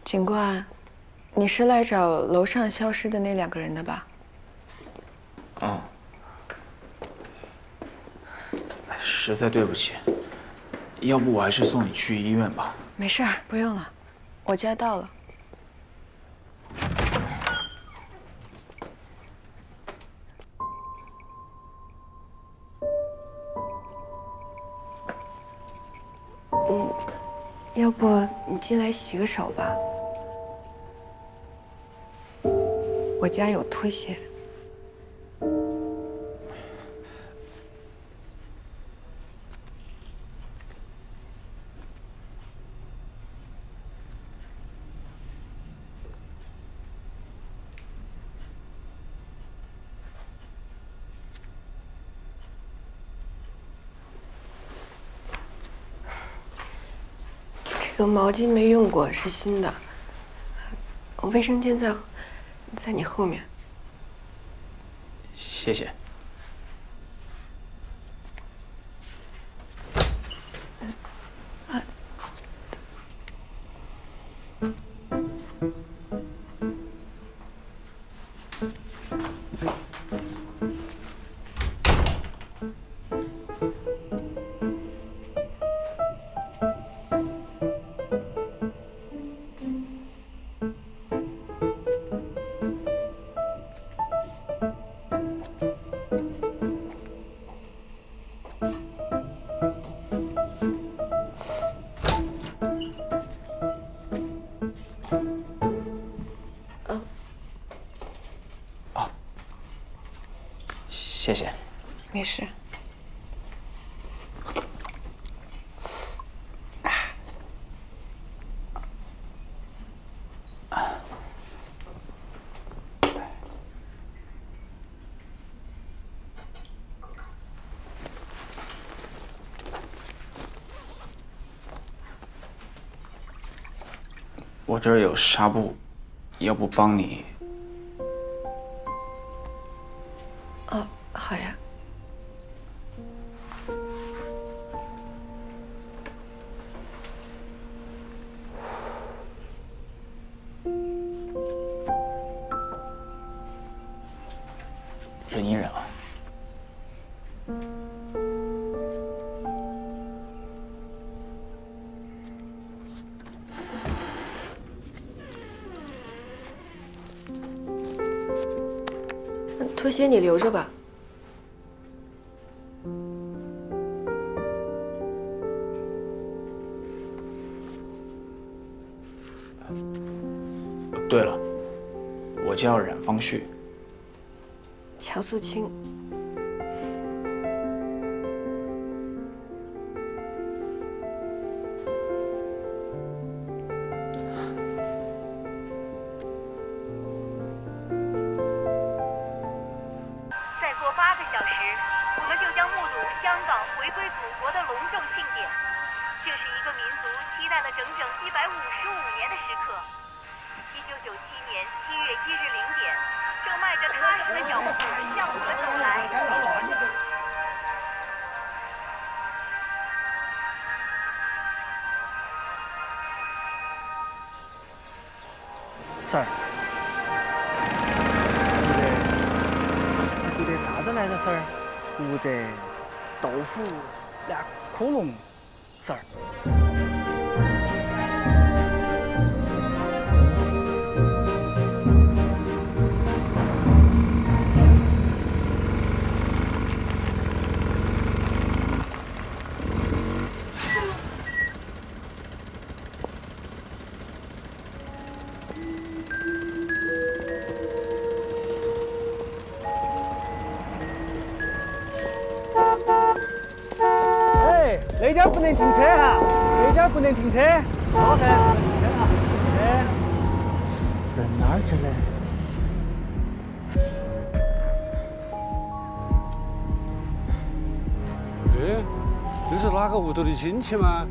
警官，你是来找楼上消失的那2个人的吧？嗯。实在对不起，要不我还是送你去医院吧。没事儿，不用了，我家到了。要不你进来洗个手吧？我家有拖鞋。这个毛巾没用过，是新的。卫生间在你后面。谢谢。谢谢。没事。我这儿有纱布，要不帮你？哦，好呀。忍一忍啊。拖鞋你留着吧。对了，我叫冉方旭。乔素清。再过8个小时，我们就将目睹香港回归祖国的隆重庆典。这是一个民族期待了整整155年的时刻。1997年7月1日0点，正迈着踏实的脚步向我们走来。婶儿，不得啥子来着？婶儿，不得豆腐2窟窿，婶儿。那点不能停车哈，那点不能停车。好噻，不能停车啊。哎，人哪儿去了？哎，这是哪个屋头的亲戚吗？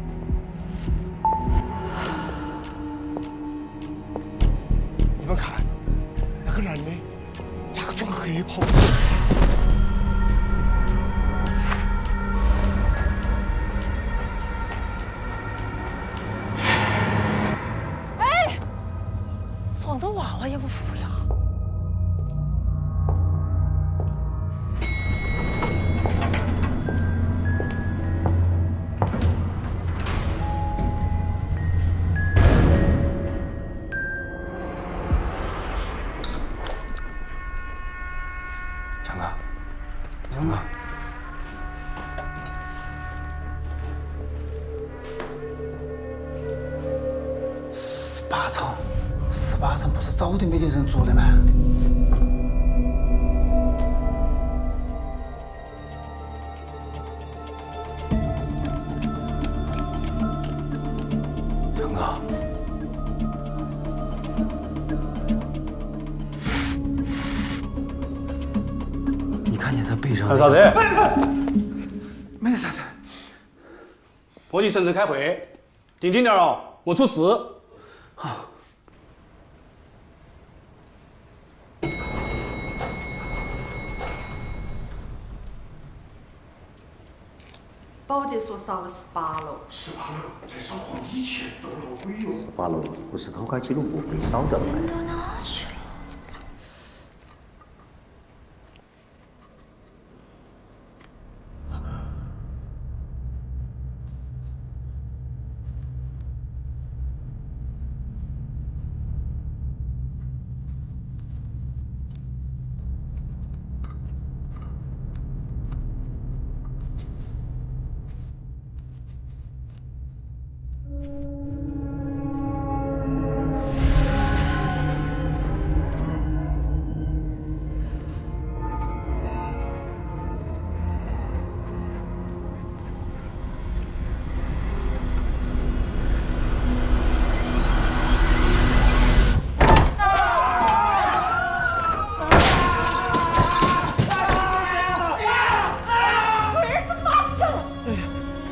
你们看，那个男的咋个穿个黑袍子？强哥， 18层不是早都没得人住的吗？强哥，你看见他背上？干啥子？没得啥子。破级省城开会，定点哦，我出事。好。 保洁说少了18楼。18楼在烧黄以前都闹鬼哟。18楼不是偷开记录簿被烧掉的吗？到哪去了？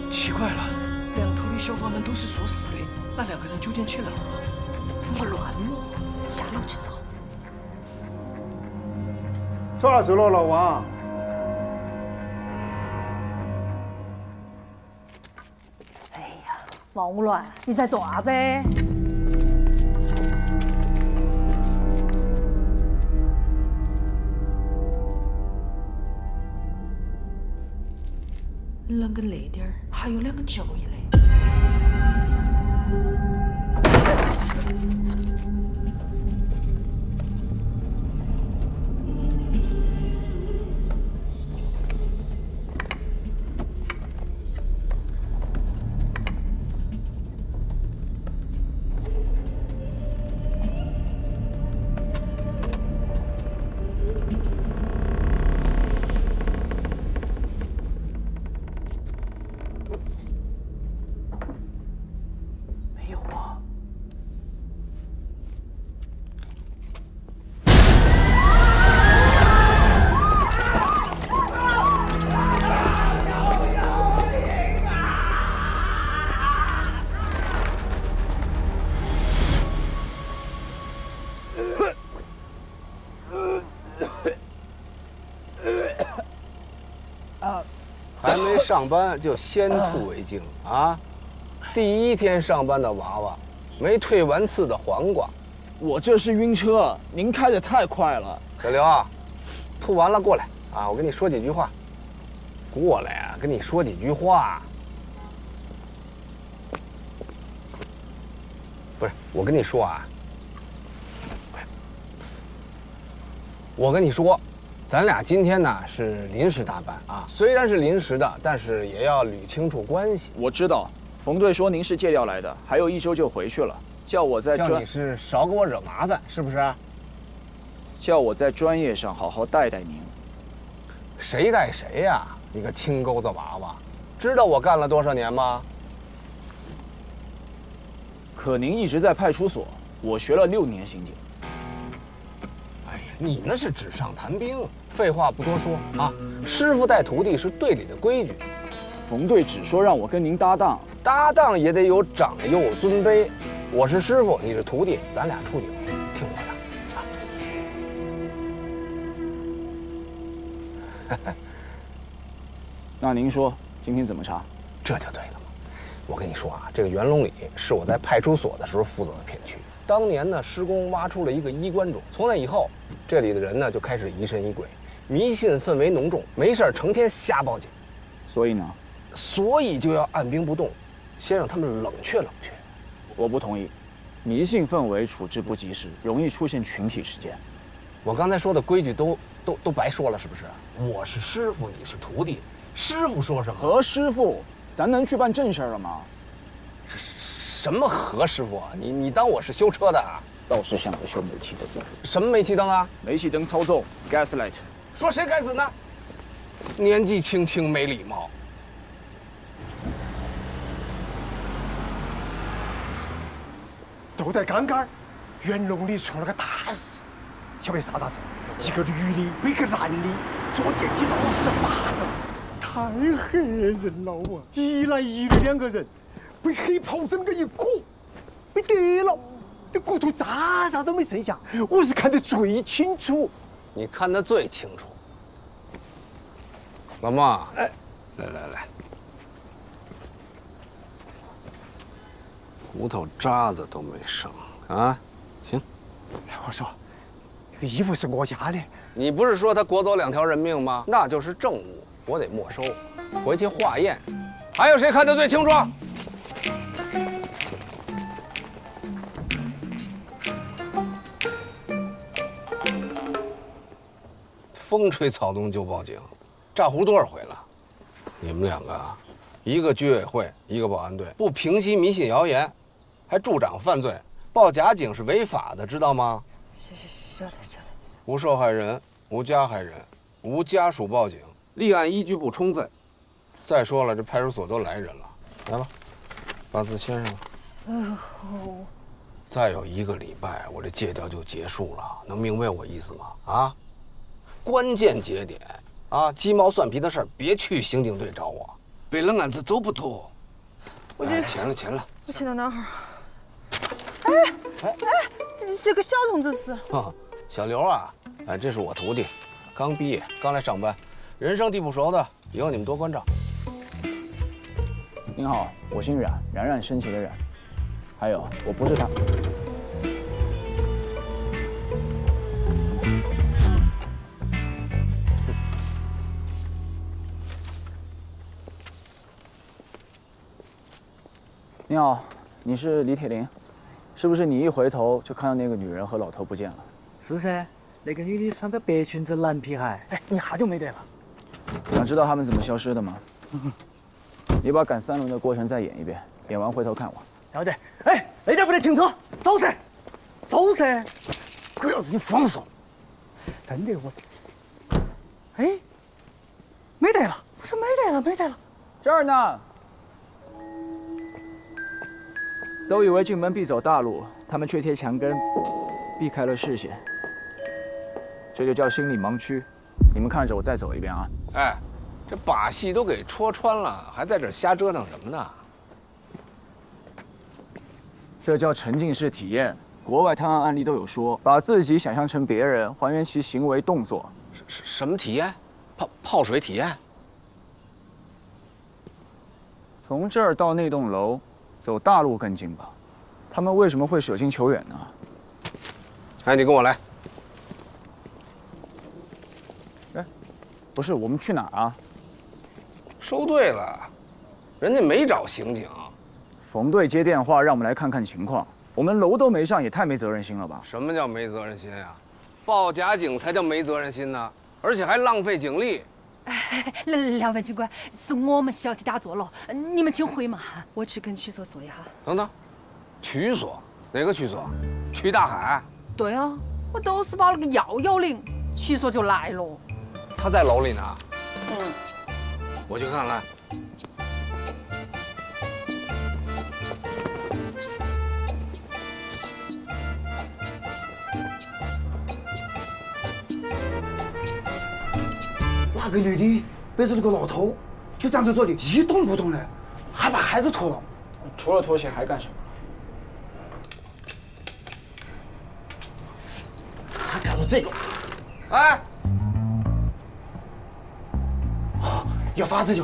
奇怪了，两头的消防门都是锁死的，那2个人究竟去哪儿了？不乱了，下楼去找。啥子了，老王？哎呀，王五乱，你在做啥子？啷个那点儿还有2个就医的？没有啊。还没上班就先吐为敬啊！第一天上班的娃娃，没退完刺的黄瓜。我这是晕车，您开得太快了。小刘啊，吐完了过来啊，我跟你说几句话。过来啊，跟你说几句话。不是，我跟你说啊，我跟你说，咱俩今天呢是临时大班啊，虽然是临时的，但是也要捋清楚关系。我知道，冯队说您是借调来的，还有1周就回去了，叫我在叫你是少给我惹麻烦，是不是？叫我在专业上好好带带您。谁带谁呀？你个青沟子娃娃，知道我干了多少年吗？可您一直在派出所，我学了6年刑警。哎呀，你那是纸上谈兵。废话不多说啊，师傅带徒弟是队里的规矩。冯队只说让我跟您搭档，搭档也得有长幼尊卑。我是师傅，你是徒弟，咱俩处顶，听我的啊。那您说今天怎么查？这就对了嘛。我跟你说啊，这个元龙里是我在派出所的时候负责的片区。当年呢，施工挖出了一个衣冠冢，从那以后，这里的人呢就开始疑神疑鬼，迷信氛围浓重，没事成天瞎报警。所以呢？所以就要按兵不动，先让他们冷却冷却。我不同意，迷信氛围处置不及时，容易出现群体事件。我刚才说的规矩都都白说了，是不是？我是师傅，你是徒弟，师傅说什么？何师傅，咱能去办正事了吗？什么何师傅啊？你当我是修车的啊？倒是想着修煤气灯。什么煤气灯啊？煤气灯操纵 ，gaslight。说谁该死呢？年纪轻轻没礼貌。就在刚刚，元龙里出了个大事，晓得啥大事？一个女的被个男的坐电梯闹事骂的，太吓人了啊！一男一女2个人被黑袍整个一裹，没得了，那骨头渣都没剩下，我是看得最清楚。你看得最清楚。老妈，哎，来，骨头渣子都没剩啊！行，我说，这个衣服是我家的，你不是说他国走2条人命吗？那就是证物，我得没收，回去化验。还有谁看得最清楚？风吹草动就报警，炸糊多少回了？你们2个啊，一个居委会，一个保安队，不平息迷信谣言，还助长犯罪，报假警是违法的，知道吗？晓得。无受害人、无加害人、无家属报警，立案依据不充分。再说了，这派出所都来人了，来吧，把字签上吧。再有1个礼拜，我这借调就结束了，能明白我意思吗？啊，关键节点啊，鸡毛蒜皮的事儿别去刑警队找我，背了案子走不脱。钱了。我钱到哪儿？这个小童子是？小刘啊，哎，这是我徒弟，刚毕业，刚来上班，人生地不熟的，以后你们多关照。您好，我姓冉，冉冉升起的冉。还有，我不是他。你好，你是李铁林，是不是你一回头就看到那个女人和老头不见了？是噻，那个女的穿个白裙子蓝皮鞋，哎，一下就没得了。想知道他们怎么消失的吗？你把赶3轮的过程再演一遍，演完回头看我。要得。哎，那点不得停车，走噻，走噻！鬼老子你放手！真的我。哎，没得了，我说没得了。这儿呢。都以为进门必走大路，他们却贴墙根，避开了视线。这就叫心理盲区。你们看着我再走一遍啊！哎，这把戏都给戳穿了，还在这瞎折腾什么呢？这叫沉浸式体验。国外探案案例都有说，把自己想象成别人，还原其行为动作。什么体验？泡水体验？从这儿到那栋楼，走大路更近吧？他们为什么会舍近求远呢？哎，你跟我来。哎，不是，我们去哪儿啊？收队了，人家没找刑警。冯队接电话让我们来看看情况，我们楼都没上，也太没责任心了吧？什么叫没责任心呀？报假警才叫没责任心呢，而且还浪费警力。两位警官，是我们小题大做了，你们请回嘛，我去跟区所说一下。等等，区所？哪个区所？区大海？对啊，我都是报了个110，区所就来了。他在楼里呢。我去看看。那个女的背着那个老头，就站在这里一动不动的，还把孩子拖了。除了拖鞋还干什么？还看到这个，哎，有法子。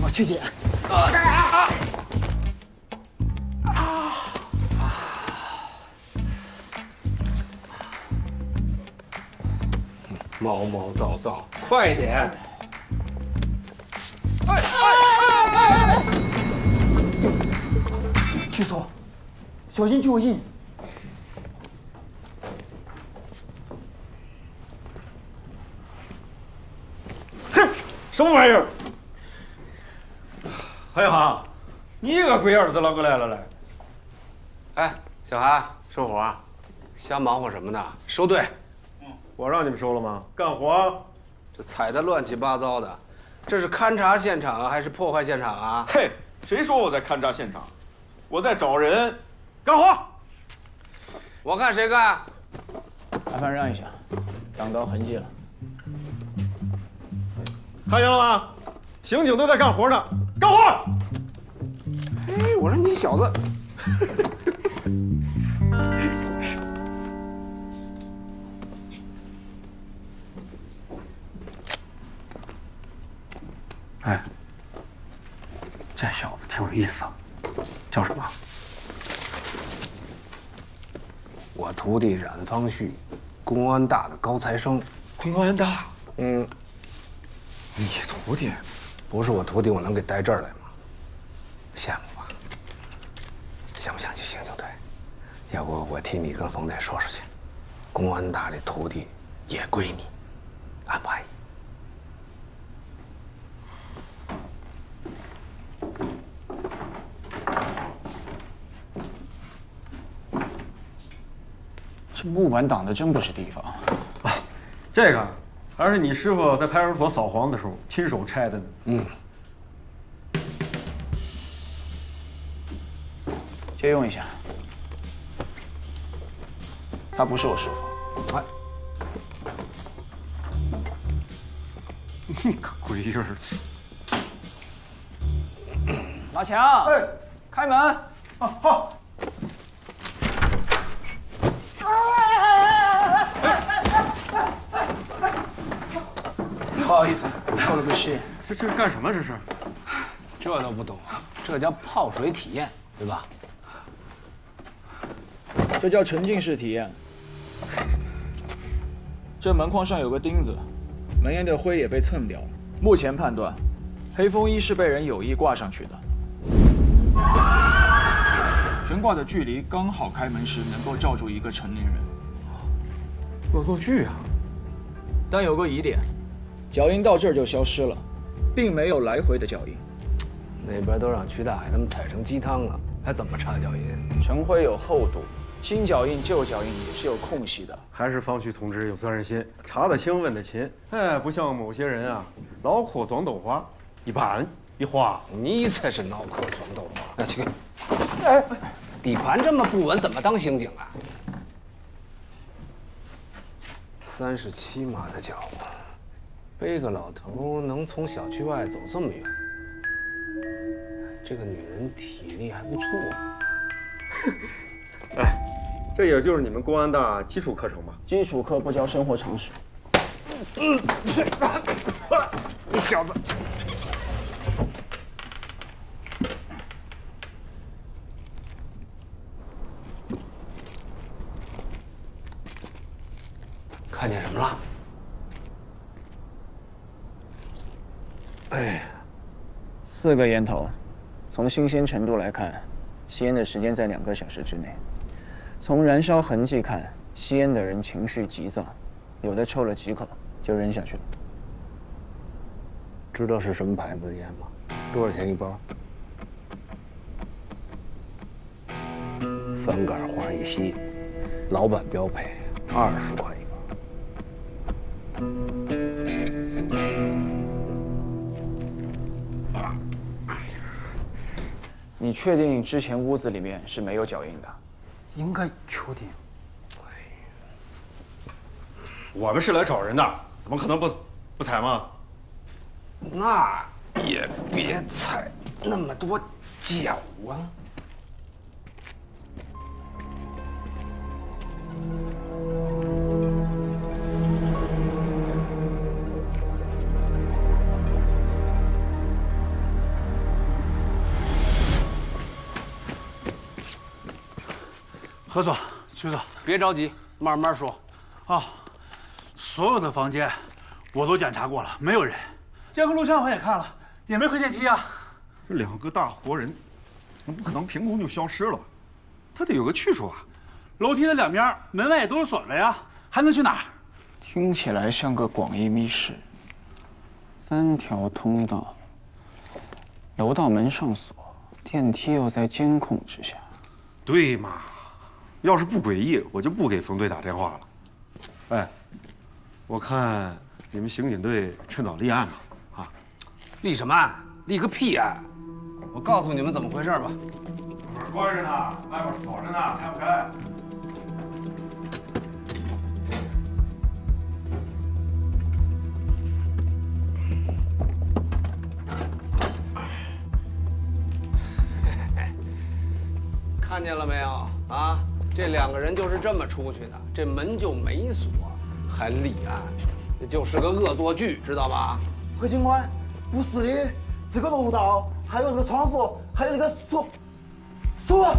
我去捡。毛毛躁躁，快点！举手，小心脚印。哼，什么玩意儿？韩寒，你个鬼儿子啷个来了来？哎，小韩，收活，瞎忙活什么呢？收队。我让你们收了吗？干活。这踩得乱七八糟的，这是勘察现场啊，还是破坏现场啊？嘿，谁说我在勘察现场？我在找人，干活。我看谁干？麻烦让一下，挡到痕迹了。看见了吗？刑警都在干活呢，干活！哎，我说你小子，哎，这小子挺有意思，叫什么？我徒弟冉方旭，公安大的高材生。公安大？嗯。你徒弟？不是我徒弟，我能给带这儿来吗？羡慕吧？想不想去刑警队？要不我替你跟冯队说说去，公安大这徒弟也归你，安不安逸？这木板挡的真不是地方。哎，这个还是你师傅在派出所扫黄的时候亲手拆的呢。嗯。借用一下。他不是我师傅。哎，你个鬼儿子！老强，哎，开门。啊，好。不好意思，透了个气。这是干什么？这是？这都不懂，这叫泡水体验，对吧？这叫沉浸式体验。这门框上有个钉子，门沿的灰也被蹭掉了。目前判断，黑风衣是被人有意挂上去的。悬挂的距离刚好开门时能够罩住一个成年人。恶作剧啊！但有个疑点，脚印到这儿就消失了，并没有来回的脚印。那边都让曲大海他们踩成鸡汤了，还怎么查脚印？尘灰有厚度，新脚印、旧脚印也是有空隙的。还是方旭同志有责任心，查得清，问得勤。哎，不像某些人啊，脑壳装豆花，一板一花。你才是脑壳装豆花！哎，去，哎，底盘这么不稳，怎么当刑警啊？37码的脚，背个老头能从小区外走这么远，这个女人体力还不错啊。哎，这也就是你们公安大基础课程吧？基础课不教生活常识。你小子！看见什么了？哎，4个烟头，从新鲜程度来看，吸烟的时间在2个小时之内。从燃烧痕迹看，吸烟的人情绪急躁，有的抽了几口就扔下去了。知道是什么牌子的烟吗？多少钱一包？翻杆花一吸，老板标配20块一包。你确定之前屋子里面是没有脚印的？应该确定。我们是来找人的，怎么可能不踩吗？那也别踩那么多脚啊！何总，徐总，别着急，慢慢说。啊，所有的房间我都检查过了，没有人。监控录像我也看了，也没回电梯啊。这2个大活人，那不可能凭空就消失了，它得有个去处啊。楼梯的两边门外也都是锁着呀，还能去哪儿？听起来像个广义密室，3条通道，楼道门上锁，电梯又在监控之下。对嘛？要是不诡异，我就不给冯队打电话了。哎，我看你们刑警队趁早立案吧。啊，立什么案？立个屁案！我告诉你们怎么回事吧。门关着呢，外边锁着呢，开不开？看见了没有啊？这2个人就是这么出去的，这门就没锁，还立案，这就是个恶作剧，知道吧？何警官，不是的，这个楼道还有这个窗户，还有那个锁，锁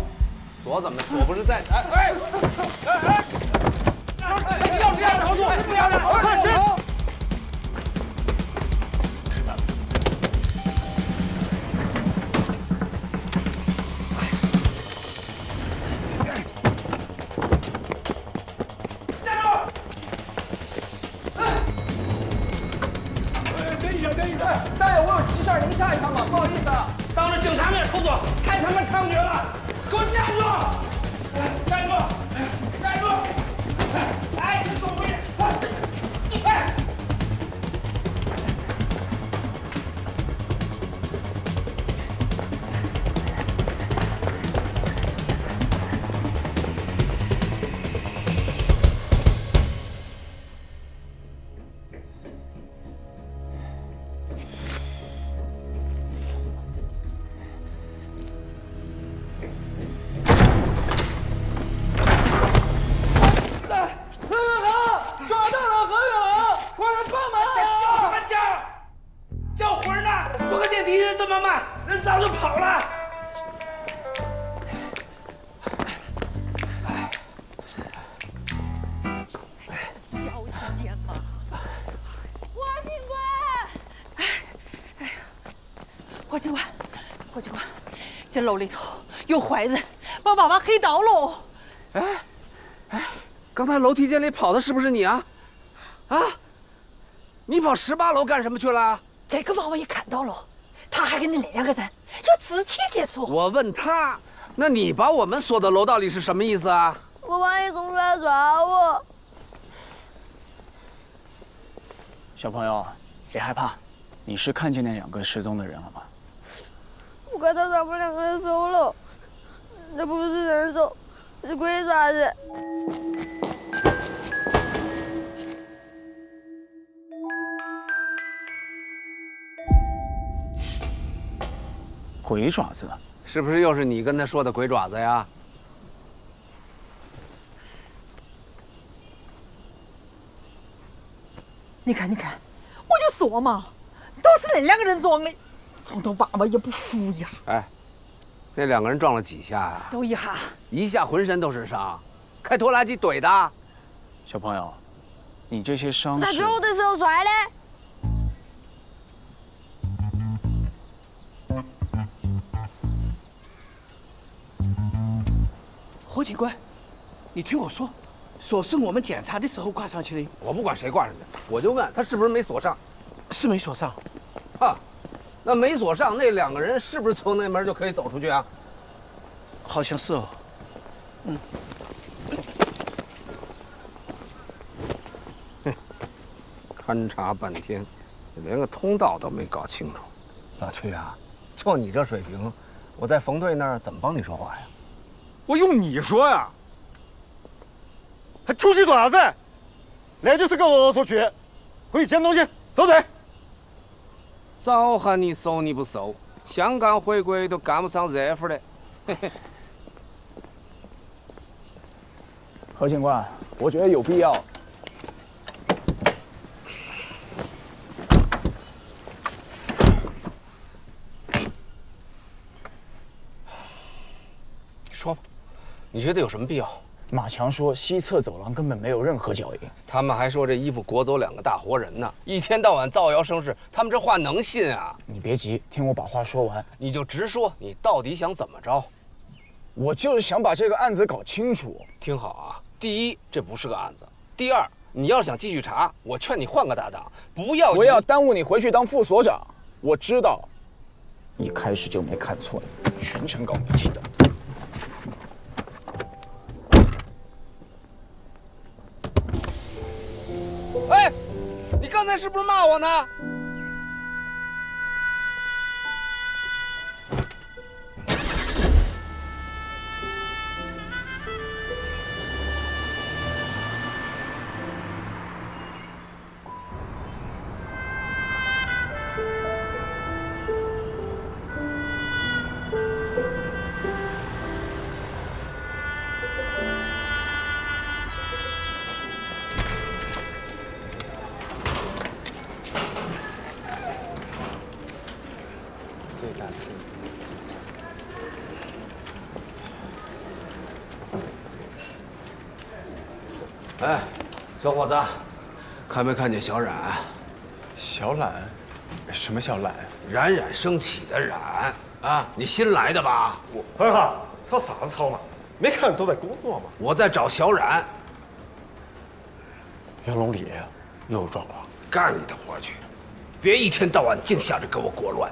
怎么锁？不是在？哎！要这样操作，不要让快去！大爷，我有急事儿，您下一趟吧，不好意思啊。当着警察面出错，太他妈猖獗了！给我站住！站住！站住！哎，你走回去！哎！霍警官，这楼里头有坏人，把娃娃黑到喽！哎，刚才楼梯间里跑的是不是你啊？啊，你跑18楼干什么去了？这个娃娃也看到了，他还跟那2个人有肢体接触。我问他，那你把我们锁到楼道里是什么意思啊？我怕你冲出来抓我。小朋友，别害怕，你是看见那2个失踪的人了吗？我看到他们2个人手了，这不是人手，是鬼爪子。鬼爪子？是不是又是你跟他说的鬼爪子呀？你看，我就说嘛，都是那2个人装的，撞到娃娃也不服呀。哎，那2个人撞了几下呀？都一下。一下浑身都是伤，开拖拉机怼的。小朋友，你这些伤在追我的时候摔的。侯警官，你听我说，锁是我们检查的时候挂上去的。我不管谁挂上去，我就问他是不是没锁上。是没锁上。啊，那没锁上，那2个人是不是从那门就可以走出去啊？好像是哦。嗯。勘察半天，连个通道都没搞清楚。老曲啊，就你这水平，我在冯队那儿怎么帮你说话呀？我用你说呀，还出去做啥子？那就是个恶作剧，回去捡东西，走嘴。早喊你收你不收，香港回归都赶不上热乎的。嘿嘿。何警官，我觉得有必要。说吧，你觉得有什么必要？马强说西侧走廊根本没有任何脚印，他们还说这衣服裹走2个大活人呢，一天到晚造谣生事，他们这话能信啊？你别急，听我把话说完，你就直说，你到底想怎么着？我就是想把这个案子搞清楚。听好啊，第一，这不是个案子；第二，你要是想继续查，我劝你换个搭档，不要耽误你回去当副所长。我知道，一开始就没看错你，全程搞密集的。哎，你刚才是不是骂我呢？哎，小伙子，看没看见小冉？小冉？什么小冉？冉冉升起的冉啊！你新来的吧？恒恒，吵啥子吵嘛？没看都在工作吗？我在找小冉。杨龙里又撞了，干你的活去，别一天到晚净想着给我裹乱。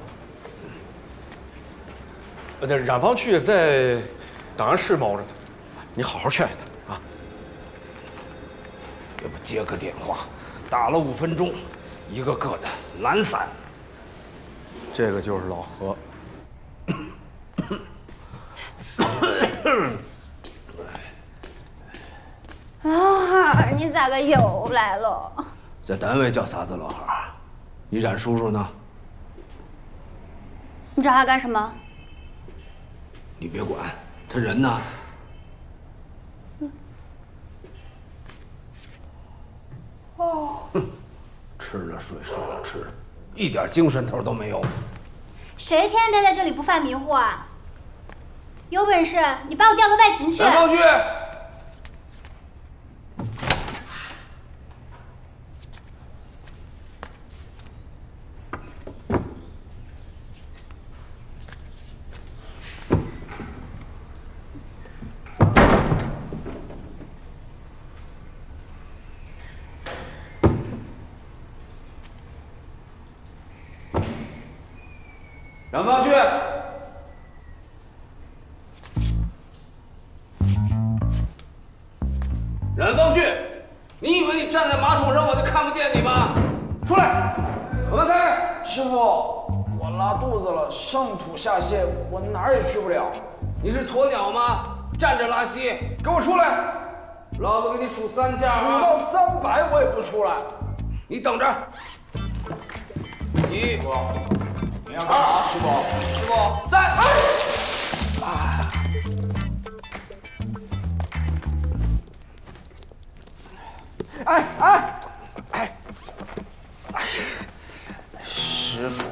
那冉方旭在档案室猫着呢，你好好劝劝他啊。要不接个电话，打了5分钟，一个个的懒散。这个就是老何。老汉，你咋个又来了？在单位叫啥子老汉？你冉叔叔呢？你找他干什么？你别管，他人呢？哦，吃了睡，睡了吃，一点精神头都没有。谁天天待在这里不犯迷糊啊？有本事你把我调到外勤去！冉方旭，冉方旭，冉方旭，你以为你站在马桶上我就看不见你吗？出来，把门开开。师傅，我拉肚子了，上吐下泻，我哪儿也去不了。你是鸵鸟吗？站着拉稀，给我出来！老子给你数3下，数到300我也不出来。你等着。1，你要干啥？师傅，师傅，3。师傅，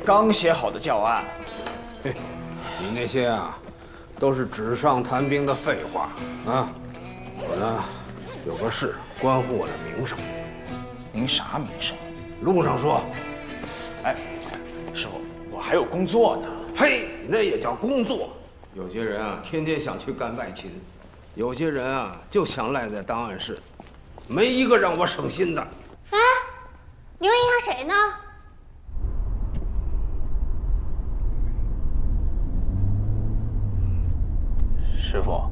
刚写好的教案。嘿，你那些啊，都是纸上谈兵的废话啊！我呢，有个事关乎我的名声。您啥名声？路上说。哎，师傅，我还有工作呢。呸，那也叫工作。有些人啊，天天想去干外勤；有些人啊，就想赖在档案室，没一个让我省心的。哎，你又影响谁呢？师傅，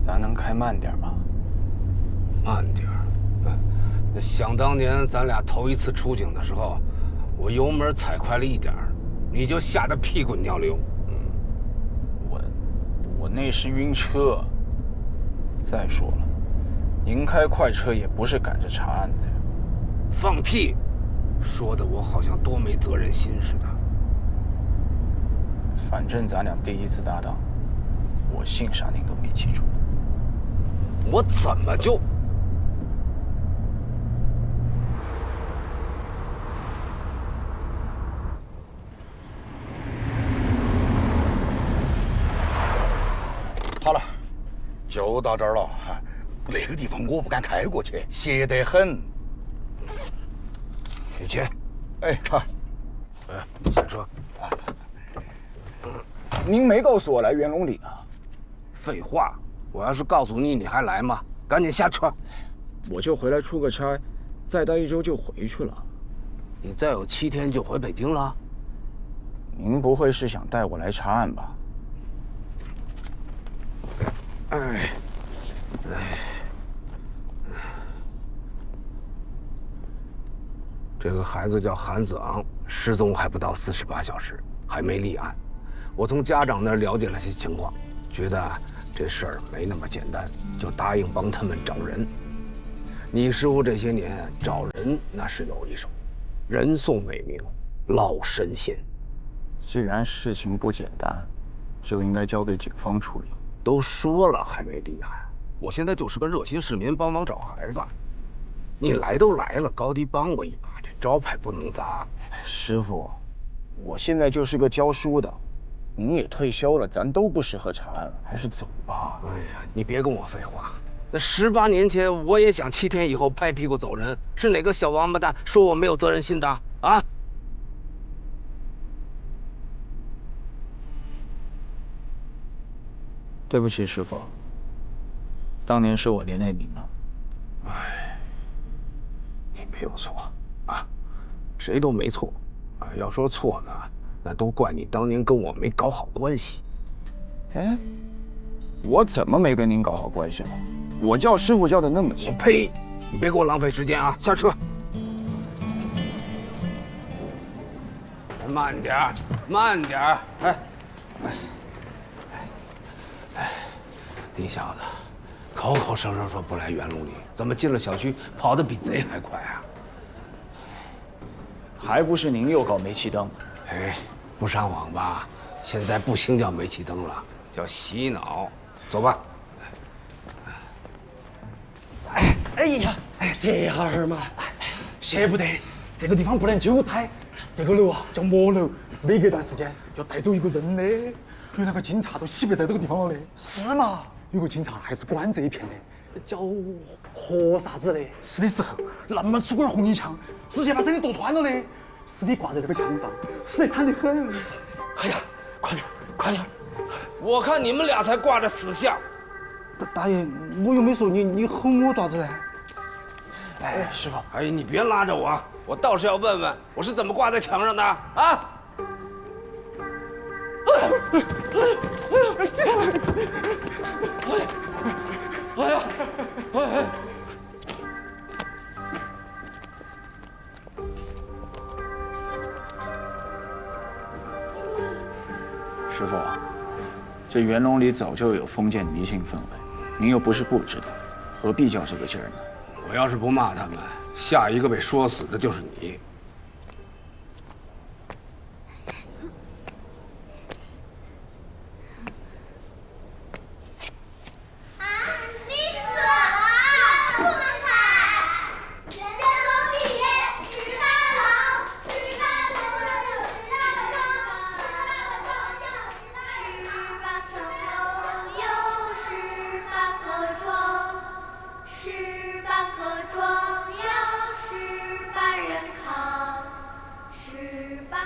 咱能开慢点吗？慢点儿。想当年咱俩头一次出警的时候，我油门踩快了一点儿，你就吓得屁滚尿流。我那是晕车。再说了，您开快车也不是赶着查案的。放屁！说的我好像多没责任心似的。反正咱俩第一次搭档，我姓啥您都没记住。我怎么就……好了，就到这儿了。那个地方我不敢开过去，邪得很。你去。哎，好。下车。您没告诉我来元龙里啊？废话，我要是告诉你，你还来吗？赶紧下车。我就回来出个差，再待1周就回去了。你再有7天就回北京了？您不会是想带我来查案吧？哎。这个孩子叫韩子昂，失踪还不到48小时，还没立案。我从家长那儿了解了些情况，觉得这事儿没那么简单，就答应帮他们找人。你师傅这些年找人那是有一手，人送美名，老神仙。既然事情不简单，就应该交给警方处理。都说了还没立案，我现在就是个热心市民，帮忙找孩子。你来都来了，高低帮我一把，这招牌不能砸。师傅，我现在就是个教书的，您也退休了，咱都不适合查案了，还是走吧。哎呀，你别跟我废话。那18年前我也想7天以后拍屁股走人，是哪个小王八蛋说我没有责任心的啊？对不起，师傅，当年是我连累您了。哎，你没有错啊，谁都没错啊。要说错呢，那都怪你当年跟我没搞好关系。哎，我怎么没跟您搞好关系了？我叫师傅叫的那么亲。呸！你别给我浪费时间啊！下车。慢点儿，慢点儿。你小子，口口声声说不来元龙里，怎么进了小区跑得比贼还快啊？还不是您又搞煤气灯？哎，不上网吧？现在不兴叫煤气灯了，叫洗脑。走吧。哎呀，歇哈儿嘛，歇不得，这个地方不能久待。这个楼啊叫魔楼，每隔一段时间要带走一个人的。有那个警察都洗白在这个地方了的。是嘛？有个警察还是管这一片的，叫何啥子的。死的时候那么粗根红缨枪，直接把身体剁穿了的，尸体挂在那个墙上，死得惨得很。哎呀，快点，快点！我看你们俩才挂着死相。大爷，我又没说你哄我爪子嘞？哎，师傅，哎，你别拉着我，我倒是要问问，我是怎么挂在墙上的啊？哎呀！师傅，这元龙里早就有封建迷信氛围，您又不是不知道，何必较这个劲儿呢？我要是不骂他们，下一个被说死的就是你。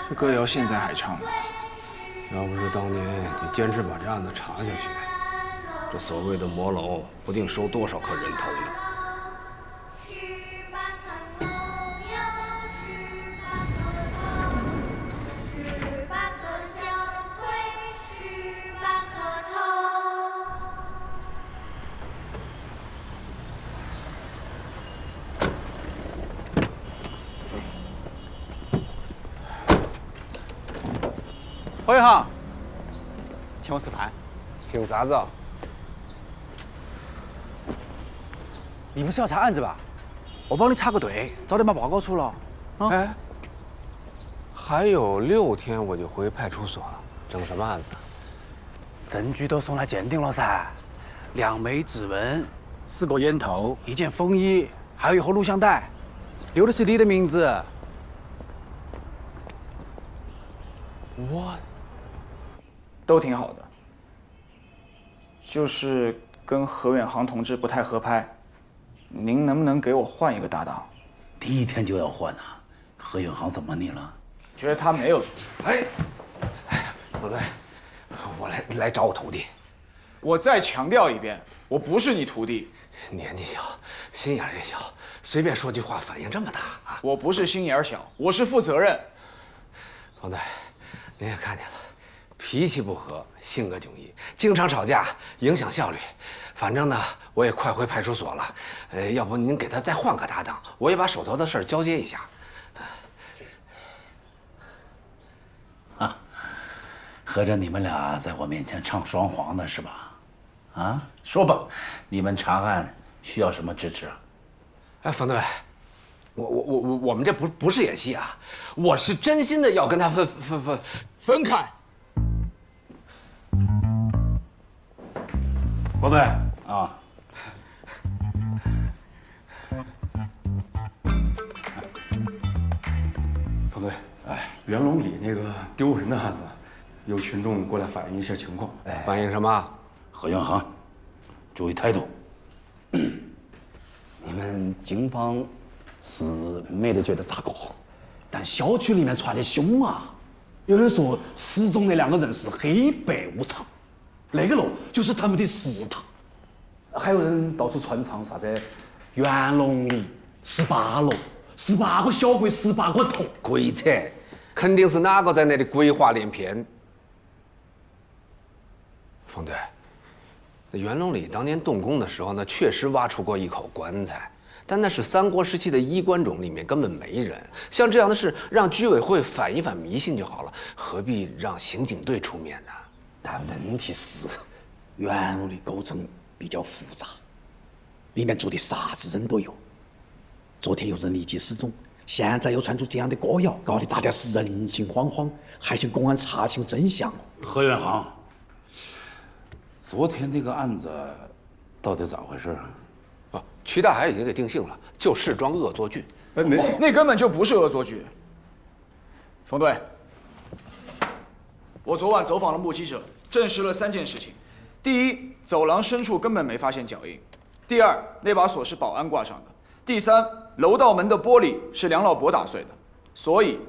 这歌谣现在还唱吗？要不是当年你坚持把这案子查下去，这所谓的魔楼不定收多少颗人头呢。侯一航，请我吃饭。凭啥子？你不是要查案子吧？我帮你插个队，早点把报告出了。啊？哎，还有6天我就回派出所了，整什么案子？证据都送来鉴定了噻，2枚指纹，4个烟头，1件风衣，还有一盒录像带，留的是你的名字。都挺好的，就是跟何远航同志不太合拍，您能不能给我换一个搭档？第一天就要换啊？何远航怎么你了？觉得他没有。哎，不对，我来找我徒弟。我再强调一遍，我不是你徒弟。年纪小，心眼也小，随便说句话反应这么大啊！我不是心眼小，我是负责任。冯队，您也看见了，脾气不和，性格迥异，经常吵架，影响效率。反正呢，我也快回派出所了。要不您给他再换个搭档，我也把手头的事儿交接一下。啊，合着你们俩在我面前唱双簧呢是吧？啊，说吧，你们查案需要什么支持啊？哎，冯队，我们这不是演戏啊，我是真心的要跟他分开。冯队啊，冯队，哎，袁龙里那个丢人的案子，有群众过来反映一下情况。哎，反映什么？何远航，注意态度。你们警方是没得觉得咋个，但小区里面传的凶啊！有人说失踪的2个人是黑白无常，那个楼就是他们的食堂。还有人到处传唱啥子袁龙里18楼，18个小鬼，18个头。鬼扯，肯定是哪个在那里鬼话连篇。冯队。袁龙里当年动工的时候呢，确实挖出过一口棺材，但那是3国时期的衣冠冢，里面根本没人。像这样的事，让居委会反一反迷信就好了，何必让刑警队出面呢？但问题是，袁龙的构成比较复杂，里面住的啥子人都有。昨天有人离奇失踪，现在又传出这样的歌谣，搞得大家是人心惶惶，还请公安查清真相。何远航。昨天那个案子到底咋回事啊？曲大海已经给定性了，就事装恶作剧。那根本就不是恶作剧。冯队，我昨晚走访了目击者，证实了3件事情：第一，走廊深处根本没发现脚印；第二，那把锁是保安挂上的；第三，楼道门的玻璃是梁老伯打碎的。所以，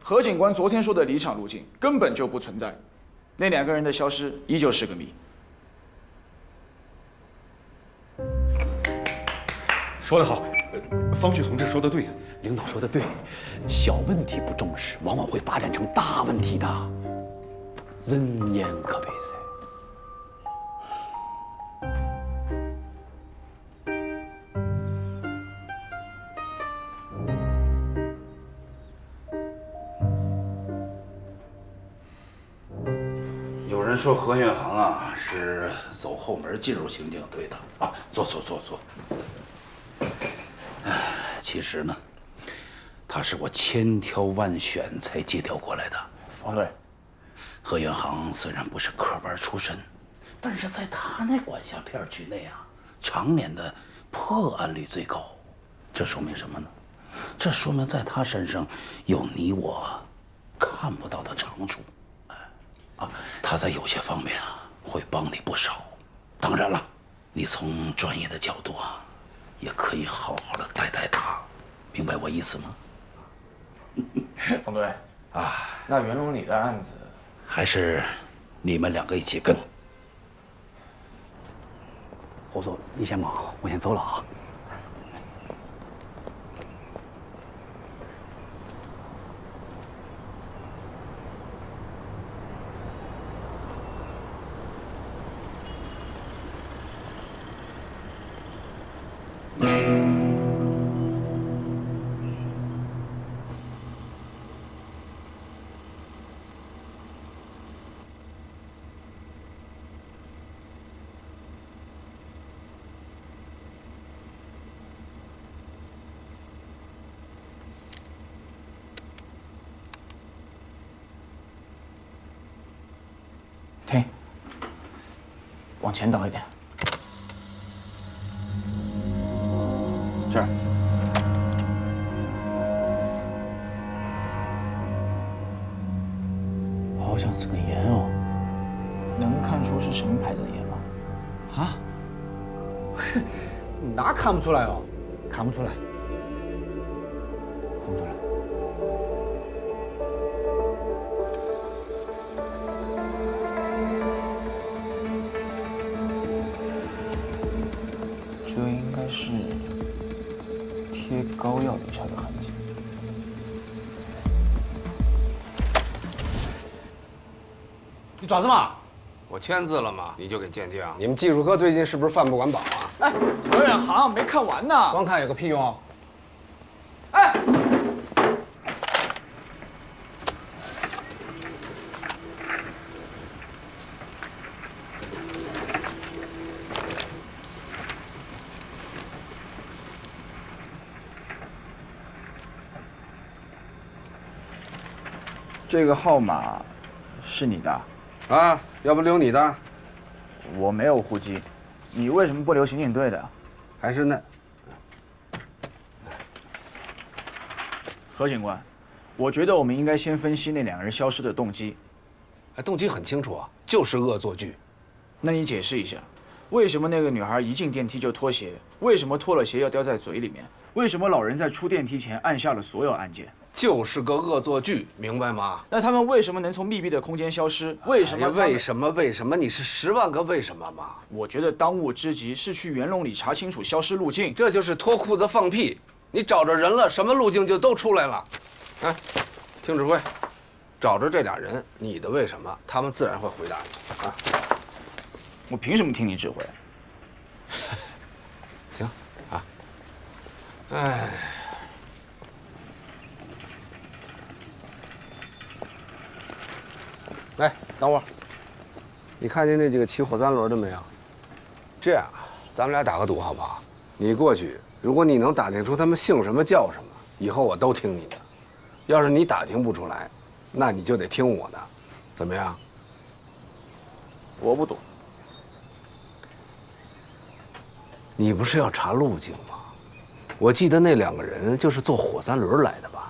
何警官昨天说的离场路径根本就不存在。那2个人的消失依旧是个谜。说得好，方旭同志说得对，领导说得对，小问题不重视，往往会发展成大问题的。人言可悲噻。有人说何远航啊是走后门进入刑警队的啊，坐。其实呢，他是我千挑万选才借调过来的。冯队，何远航虽然不是科班出身，但是在他那管辖片区内啊，常年的破案率最高。这说明什么呢？这说明在他身上有你我看不到的长处。他在有些方面啊会帮你不少。当然了，你从专业的角度啊，也可以好好的带带他，明白我意思吗？冯队啊，那袁龙里的案子还是你们2个一起跟。我说你先忙，我先走了啊。停，往前倒一点。这儿。好像是根烟哦。能看出是什么牌子的烟吗？啊？那看不出来哦，看不出来，看不出来。这应该是贴膏药留下的痕迹。你爪子嘛？我签字了嘛，你就给鉴定？你们技术科最近是不是饭不管饱啊？哎，何远航没看完呢。光看有个屁用？哎，这个号码是你的？啊，要不留你的？我没有户籍，你为什么不留刑警队的？还是那……何警官，我觉得我们应该先分析那两个人消失的动机。动机很清楚啊，就是恶作剧。那你解释一下，为什么那个女孩一进电梯就脱鞋？为什么脱了鞋要叼在嘴里面？为什么老人在出电梯前按下了所有按键？就是个恶作剧，明白吗？那他们为什么能从密闭的空间消失？为什么？为什么？为什么？你是10万个为什么吗？我觉得当务之急是去袁隆里查清楚消失路径。这就是脱裤子放屁！你找着人了，什么路径就都出来了。哎，听指挥，找着这俩人，你的为什么，他们自然会回答你啊。我凭什么听你指挥？行啊。哎。哎，等会儿，你看见那几个骑火三轮的没有？这样，咱们俩打个赌好不好？你过去，如果你能打听出他们姓什么叫什么，以后我都听你的；要是你打听不出来，那你就得听我的，怎么样？我不赌。你不是要查路径吗？我记得那两个人就是坐火三轮来的吧？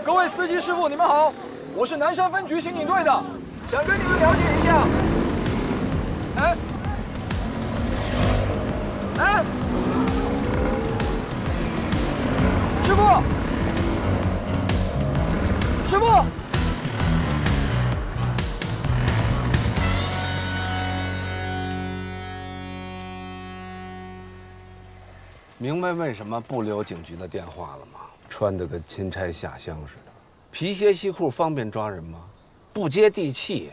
各位司机师傅，你们好，我是南山分局刑警队的，想跟你们了解一下。哎，师傅，师傅，明白为什么不留警局的电话了吗？穿得跟钦差下乡似的，皮鞋西裤方便抓人吗？不接地气，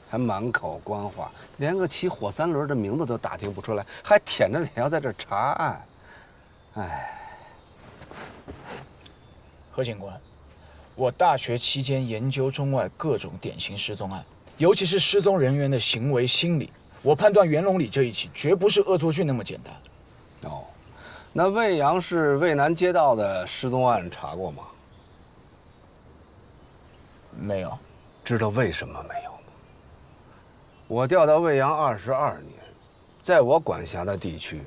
还满口官话，连个骑火三轮的名字都打听不出来，还舔着脸要在这查案。哎，何警官，我大学期间研究中外各种典型失踪案，尤其是失踪人员的行为心理，我判断袁隆里这一起绝不是恶作剧那么简单。哦，那魏阳市渭南街道的失踪案查过吗？没有。知道为什么没有吗？我调到魏阳22年，在我管辖的地区，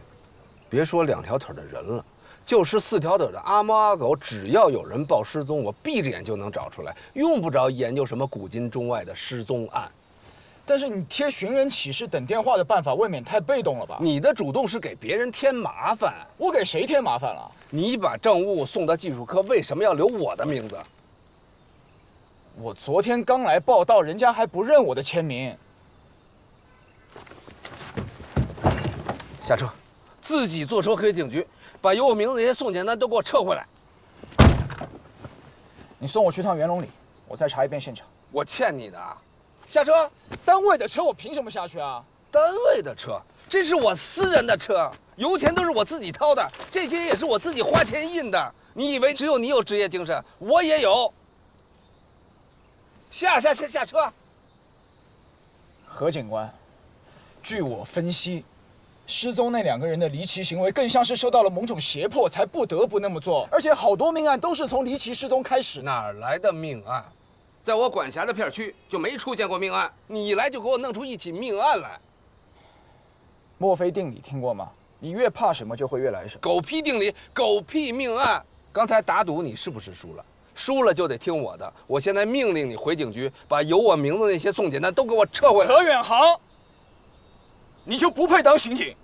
别说2条腿的人了，就是4条腿的阿猫阿狗，只要有人报失踪，我闭着眼就能找出来，用不着研究什么古今中外的失踪案。但是你贴寻人启事等电话的办法未免太被动了吧？你的主动是给别人添麻烦。我给谁添麻烦了？你把证物送到技术科，为什么要留我的名字？我昨天刚来报道，人家还不认我的签名。下车，自己坐车回警局，把有我名字那些送检单都给我撤回来。你送我去趟袁隆里，我再查一遍现场。我欠你的。下车！单位的车我凭什么下去啊？单位的车，这是我私人的车，油钱都是我自己掏的，这些也是我自己花钱印的。你以为只有你有职业精神？我也有。下车！何警官，据我分析，失踪那2个人的离奇行为更像是受到了某种胁迫，才不得不那么做。而且好多命案都是从离奇失踪开始。哪儿来的命案？在我管辖的片区就没出现过命案，你一来就给我弄出一起命案来。墨菲定理听过吗？你越怕什么，就会越来什么。狗屁定理，狗屁命案。刚才打赌你是不是输了？输了就得听我的。我现在命令你回警局，把有我名字那些送检单都给我撤回来。何远航，你就不配当刑警。